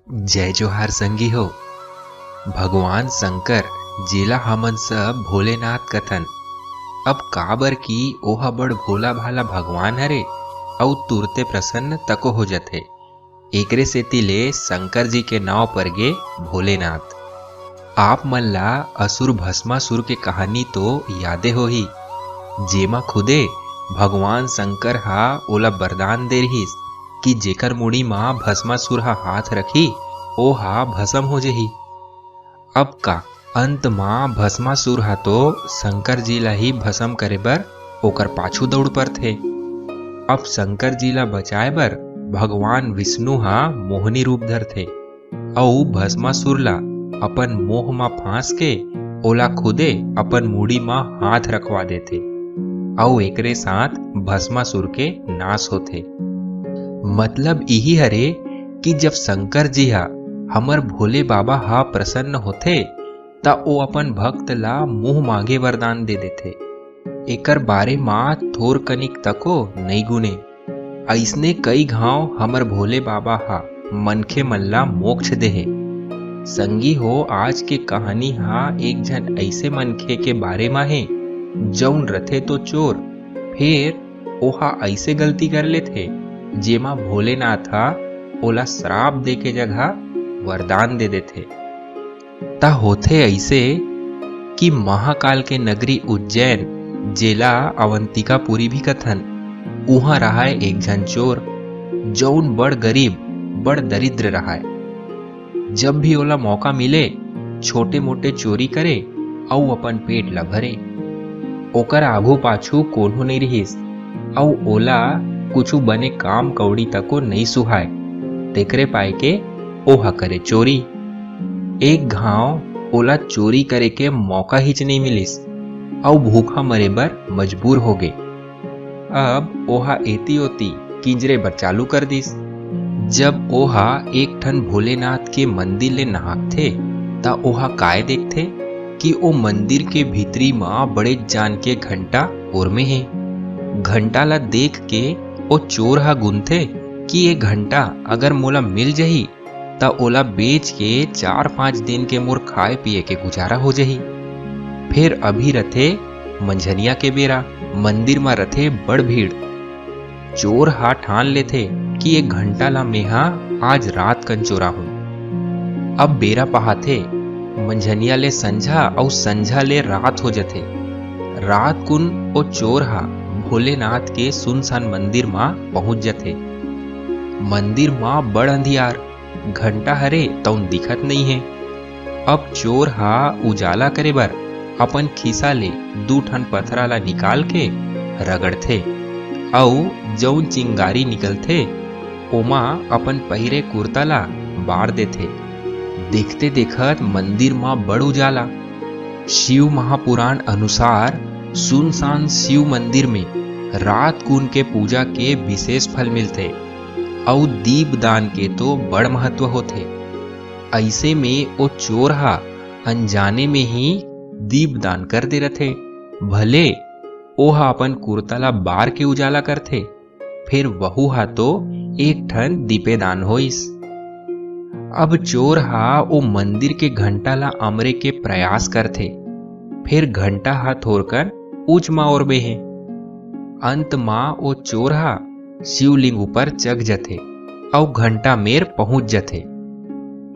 जय जोहार संगी हो। भगवान शंकर जेला हमन सब भोलेनाथ कथन। अब काबर की ओहा बड़ भोला भाला भगवान हरे अउ तुरते प्रसन्न तको हो जथे। एकरे सेती ले शंकर जी के नाव पर गे भोलेनाथ। आप मन ला असुर भस्मासुर के कहानी तो यादे होही, जेमा खुदे भगवान शंकर हा ओला वरदान दे रहिस कि जेकर मुड़ी मां भस्मासुर हा हाथ रखी ओ हा भस्म हो जही। अब का अंत मां भस्मासुर हा तो शंकर जी ला ही भस्म करे बर ओकर पाछू दौड़ परथे। अब शंकर जी ला बचाए बर भगवान विष्णु हा मोहनी रूप धरथे अउ भस्मासुर ला अपन मोह मा फांस के ओला खुदे अपन मुड़ी मा हाथ रखवा देथे अउ एकरे साथ भस्मासुर के नाश होथे। मतलब यही हरे कि जब शंकर जी हा हमर भोले बाबा हा प्रसन्न होथे ता ओ अपन भक्त ला मुंह मांगे वरदान दे देथे। एकर बारे मा थोर कनिक तको नहीं गुने। ऐसने कई घाव हमर भोले बाबा हा मनखे मन ला मोक्ष देहे। संगी हो, आज के कहानी हा एक झन ऐसे मनखे के बारे मा हे जौन रथे तो चोर, फिर ओहा ऐसे गलती कर लेथे जेमा भोलेनाथ हा ओला श्राप दे के जगह वरदान दे देथे। ता होथे ऐसे कि महाकाल के नगरी उज्जैन, जेला अवंतिकापुरी भी कथन, उहाँ रहाय एक झन चोर जौन बड़ गरीब बड़ दरिद्र रहाय। जब भी ओला मौका मिले छोटे मोटे चोरी करे अउ अपन पेट ला भरे। ओकर आघू पाछू कोन्हू नहीं रहिस अउ ओला कुछु बने काम कौड़ी तको नहीं सुहाय। तेकरे पाए के ओहा करे चोरी। एक घाव ओला चोरी करे के मौका हिच नहीं मिलिस अउ भूखा मरे बर मजबूर हो गए। अब ओहा एती ओती किंजरे बर चालू कर दिस। जब ओहा एक ठन भोलेनाथ के मंदिर ले नहाकथे ता ओहा काय देखथे कि ओ मंदिर के भीतरी मा बड़े जान के घंटा ओरमे हे। घंटा ला देख के ओ चोर हा गुनथे कि ये घंटा अगर मोला मिल जही ता ओला बेच के 4-5 दिन के मोर खाए पिए के गुजारा हो जही। फिर अभी रथे मंझनिया के बेरा, मंदिर में रथे बड़ भीड़। चोर हा ठान लेथे कि ये घंटा ला मेहा आज रात कन चोरा हूं। अब बेरा पहाथे मंझनिया ले संझा और संझा ले रात हो जथे। रात कुन ओ चोर हा भोलेनाथ के सुनसान मंदिर मा पहुंच जथे। मंदिर मा बड़ अंधियार, घंटा हरे तौन दिखत नहीं है। अब चोर हा उजाला करे बर अपन खिसा ले 2 ठन पथरा ला निकाल के रगड़थे अउ जौन चिंगारी निकलथे ओमा अपन पहिरे कुर्ता ला बार देथे। देखते देखत मंदिर मा बड़ उजाला। शिव महापुराण अनुसार सुनसान शिव मंदिर में रात कुन के पूजा के विशेष फल मिलते अउ दीप दान के तो बड़ महत्व होथे। ऐसे में ओ चोर हा अनजाने में ही दीप दान कर दे रथे। भले ओहा अपन कुर्ता ला बार के उजाला करथे, फिर वहु हा तो एक ठन दीपे दान होइस। अब चोर हा ओ मंदिर के घंटा ला अमरे के प्रयास करथे, फिर घंटा हा थोरकन ऊंच मा ओरबे हे। अंत मा ओ चोर हा शिवलिंग ऊपर चघ जथे अउ घंटा मेर पहुंच जथे।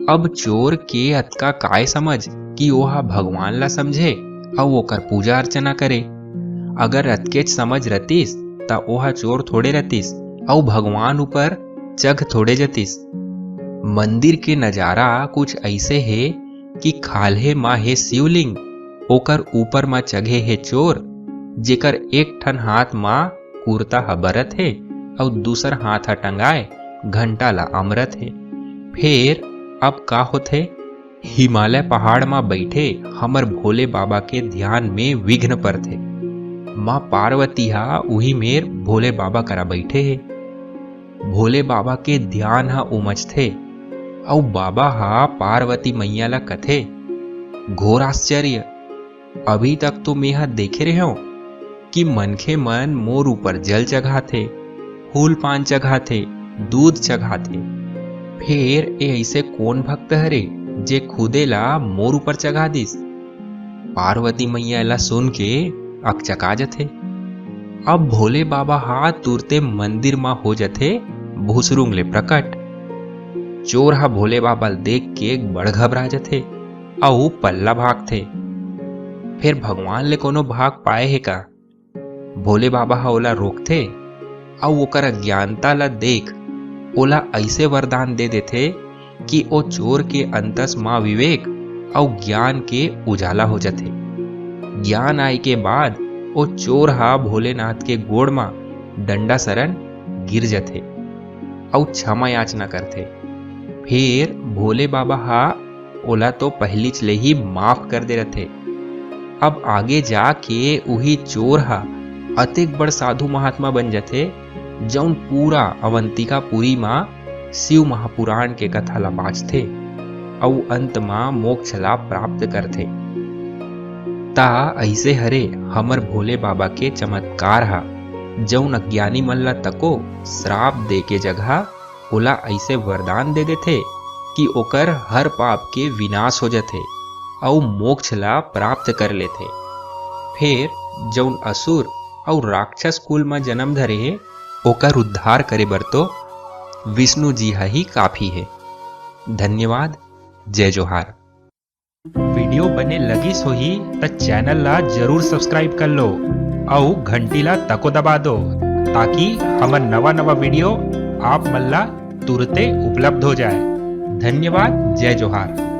अब चोर के अतका काय समझ कि ओहा भगवान ला समझे अउ ओकर पूजा अर्चना करे। अगर अतकेच समझ रतिस ता ओहा चोर थोड़े रतिस अउ भगवान ऊपर चघ थोड़े जतिस। मंदिर के नजारा कुछ ऐसे है कि खाल्हे मा हे शिवलिंग, ओकर ऊपर मा चघे हे चोर, जेकर एक ठन हाथ मा कुर्ता हा बरत है और दूसर हाथ हा टंगाए घंटा ला अमरत है। फिर अब का होथे, हिमालय पहाड़ मा बैठे हमर भोले बाबा के ध्यान में विघ्न परथे। माँ पार्वती हा उही मेर भोले बाबा करा बैठे है। भोले बाबा के ध्यान हा उमजथे और बाबा हा पार्वती मैया ला कथे, घोर आश्चर्य, अभी तक तो मेहा देखे रहे हो कि मनखे मन मोर ऊपर जल चघाथे, फूल पान चघाथे, दूध चघाथे, फिर ए ऐसे कौन भक्त हरे जे खुदे ला मोर ऊपर चढ़ा दिस। पार्वती मैया ला सुन के अकचका जथे। अब भोले बाबा हाथ तुरते मंदिर मा हो जथे भूसरुंग ले प्रकट। चोर हा भोले बाबा देख के बड़ घबरा जथे अउ पल्ला भागथे। फिर भगवान ले कोनो भाग पाए हे का। भोले बाबा हा ओला रोकथे अउ ओकर अज्ञानता ला देख ओला ऐसे वरदान दे देथे कि ओ चोर के अंतस मां विवेक अउ ज्ञान के उजाला हो जाथे। ज्ञान आए के बाद ओ चोर हा भोलेनाथ के गोड़ मा डंडा सरन गिर जाथे अउ क्षमा याचना करथे। फिर भोले बाबा हा ओला तो पहलीच ले ही माफ कर दे रथे। अब आगे जाके उही चोर हा अतेक बड़ साधु महात्मा बन जाथे जौन पूरा अवंतिकापुरी मां शिव महापुराण के कथा ला बाँचथे अउ अंत मां मोक्ष ला प्राप्त करथे। ता ऐसे हरे हमर भोले बाबा के चमत्कार हा जौन अज्ञानी मन ला तको श्राप दे के जगह ओला ऐसे वरदान दे देथे कि ओकर हर पाप के विनाश हो जाथे अउ मोक्ष ला प्राप्त कर लेथे। फिर जौन असुर अउ राक्षस कुल में जन्म धरे हे ओकर उद्धार करे बर तो विष्णु जी ही काफी है। धन्यवाद। जय जोहार। वीडियो बने लगिस होही त चैनल ला जरूर सब्सक्राइब कर लो अउ घंटी ला तको दबा दो ताकि हमर नवा नवा वीडियो आप मन ला तुरते उपलब्ध हो जाए। धन्यवाद। जय जोहार।